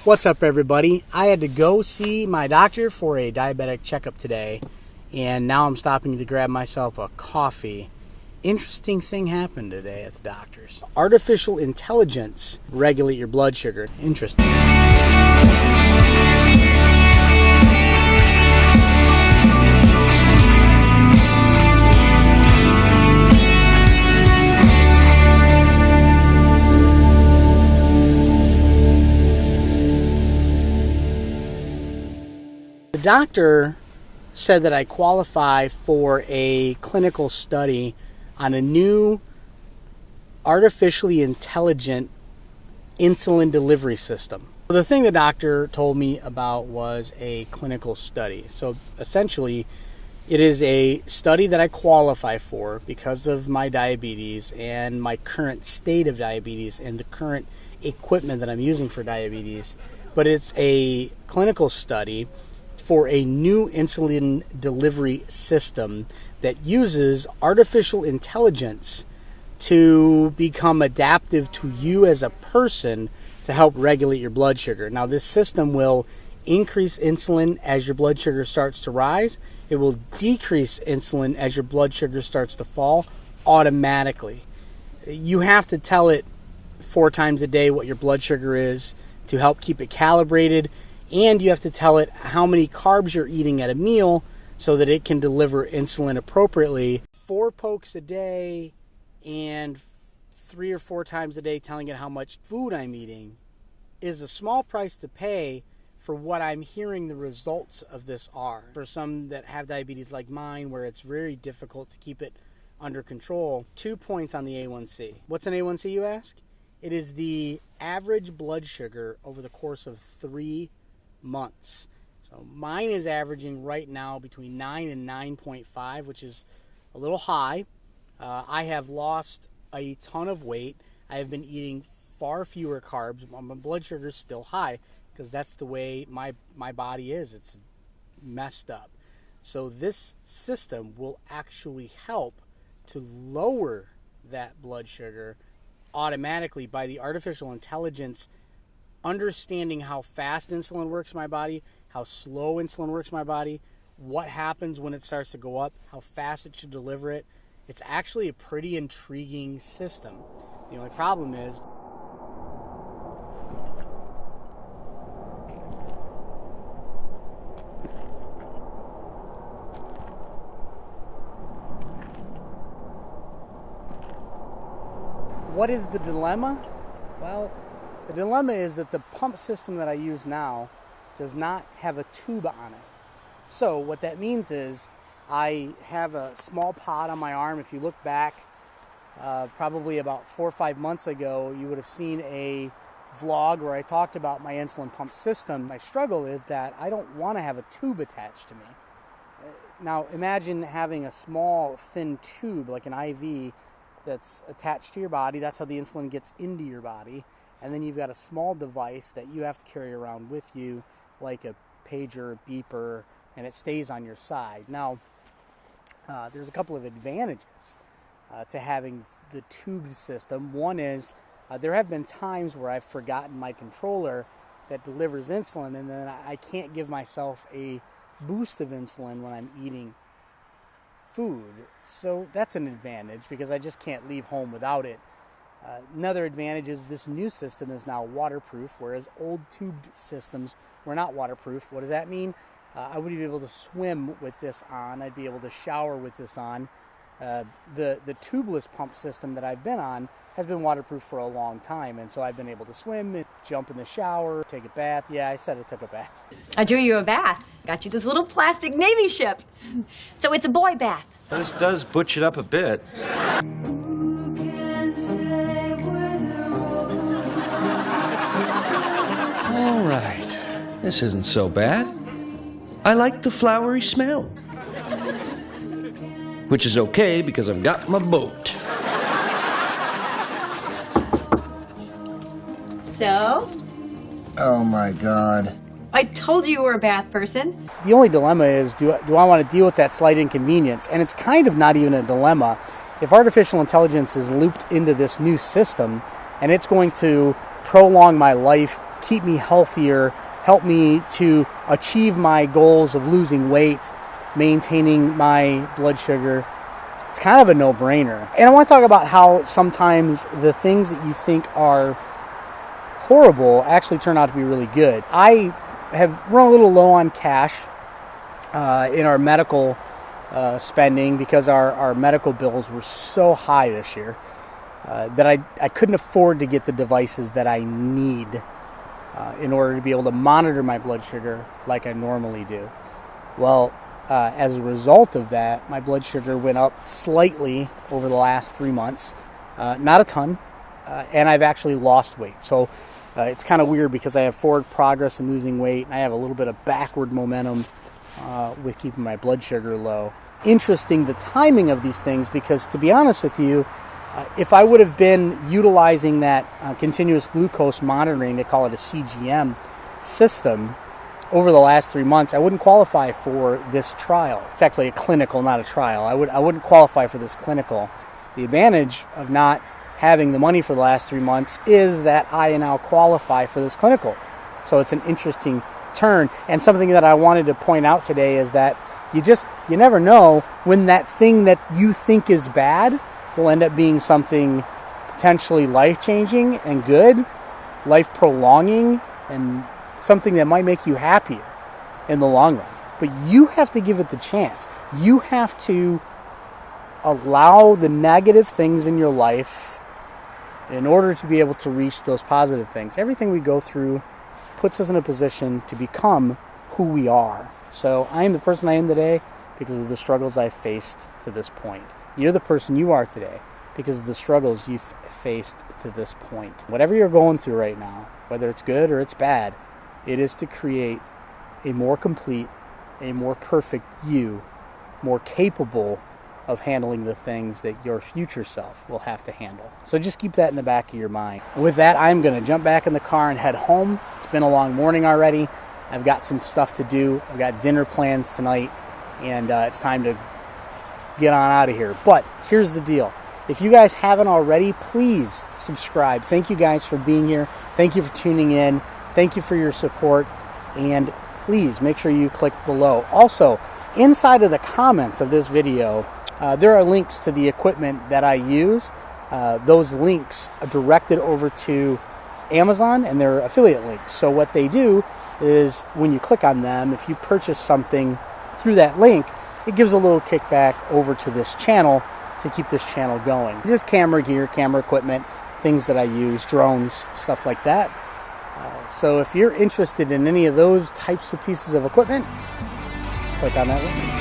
What's up, everybody? I had to go see my doctor for a diabetic checkup today, and now I'm stopping to grab myself a coffee. Interesting thing happened today at the doctor's. Artificial intelligence regulate your blood sugar. Interesting. The doctor said that I qualify for a clinical study on a new artificially intelligent insulin delivery system. The thing the doctor told me about was a clinical study. So essentially, it is a study that I qualify for because of my diabetes and my current state of diabetes and the current equipment that I'm using for diabetes. But it's a clinical study for a new insulin delivery system that uses artificial intelligence to become adaptive to you as a person to help regulate your blood sugar. Now, this system will increase insulin as your blood sugar starts to rise. It will decrease insulin as your blood sugar starts to fall automatically. You have to tell it 4 times a day what your blood sugar is to help keep it calibrated. And you have to tell it how many carbs you're eating at a meal so that it can deliver insulin appropriately. 4 pokes a day and 3 or 4 times a day telling it how much food I'm eating is a small price to pay for what I'm hearing the results of this are. For some that have diabetes like mine, where it's very difficult to keep it under control. 2 points on the A1C. What's an A1C, you ask? It is the average blood sugar over the course of 3 months. So mine is averaging right now between 9 and 9.5, which is a little high. I have lost a ton of weight. I have been eating far fewer carbs. My blood sugar is still high because that's the way my body is. It's messed up. So this system will actually help to lower that blood sugar automatically by the artificial intelligence understanding how fast insulin works in my body, how slow insulin works in my body, what happens when it starts to go up, how fast it should deliver it. It's actually a pretty intriguing system. The only problem is what is the dilemma? Well, the dilemma is that the pump system that I use now does not have a tube on it. So what that means is I have a small pod on my arm. If you look back probably about 4 or 5 months ago, you would have seen a vlog where I talked about my insulin pump system. My struggle is that I don't want to have a tube attached to me. Now imagine having a small thin tube like an IV that's attached to your body. That's how the insulin gets into your body. And then you've got a small device that you have to carry around with you, like a pager, beeper, and it stays on your side. Now, there's a couple of advantages to having the tubed system. One is there have been times where I've forgotten my controller that delivers insulin, and then I can't give myself a boost of insulin when I'm eating food. So that's an advantage because I just can't leave home without it. Another advantage is this new system is now waterproof, whereas old tubed systems were not waterproof. What does that mean? I would be able to swim with this on. I'd be able to shower with this on. The tubeless pump system that I've been on has been waterproof for a long time, and so I've been able to swim, and jump in the shower, take a bath. Yeah, I said I took a bath. I drew you a bath. Got you this little plastic Navy ship. So it's a boy bath. This does butch it up a bit. All right, this isn't so bad. I like the flowery smell. Which is okay because I've got my boat. So? Oh my God. I told you were a bath person. The only dilemma is, do I want to deal with that slight inconvenience? And it's kind of not even a dilemma. If artificial intelligence is looped into this new system and it's going to prolong my life, keep me healthier, help me to achieve my goals of losing weight, maintaining my blood sugar, it's kind of a no-brainer. And I want to talk about how sometimes the things that you think are horrible actually turn out to be really good. I have run a little low on cash in our medical spending because our medical bills were so high this year that I couldn't afford to get the devices that I need in order to be able to monitor my blood sugar like I normally do. Well, as a result of that, my blood sugar went up slightly over the last 3 months. Not a ton, and I've actually lost weight. So it's kind of weird because I have forward progress in losing weight, and I have a little bit of backward momentum with keeping my blood sugar low. Interesting the timing of these things, because to be honest with you, if I would have been utilizing that continuous glucose monitoring, they call it a CGM system, over the last 3 months, I wouldn't qualify for this trial. It's actually a clinical, not a trial. I wouldn't qualify for this clinical. The advantage of not having the money for the last 3 months is that I now qualify for this clinical. So it's an interesting turn. And something that I wanted to point out today is that you never know when that thing that you think is bad will end up being something potentially life-changing and good, life-prolonging, and something that might make you happier in the long run. But you have to give it the chance. You have to allow the negative things in your life in order to be able to reach those positive things. Everything we go through puts us in a position to become who we are. So I am the person I am today because of the struggles I've faced to this point. You're the person you are today because of the struggles you've faced to this point. Whatever you're going through right now, whether it's good or it's bad, it is to create a more complete, a more perfect you, more capable of handling the things that your future self will have to handle. So just keep that in the back of your mind. With that, I'm going to jump back in the car and head home. It's been a long morning already. I've got some stuff to do. I've got dinner plans tonight, and it's time to get on out of here. But here's the deal. If you guys haven't already, please subscribe. Thank you guys for being here. Thank you for tuning in. Thank you for your support, and please make sure you click below. Also, inside of the comments of this video, there are links to the equipment that I use. Those links are directed over to Amazon, and they're affiliate links. So what they do is when you click on them, if you purchase something through that link, it gives a little kickback over to this channel to keep this channel going. Just camera gear, camera equipment, things that I use, drones, stuff like that. So if you're interested in any of those types of pieces of equipment, click on that link.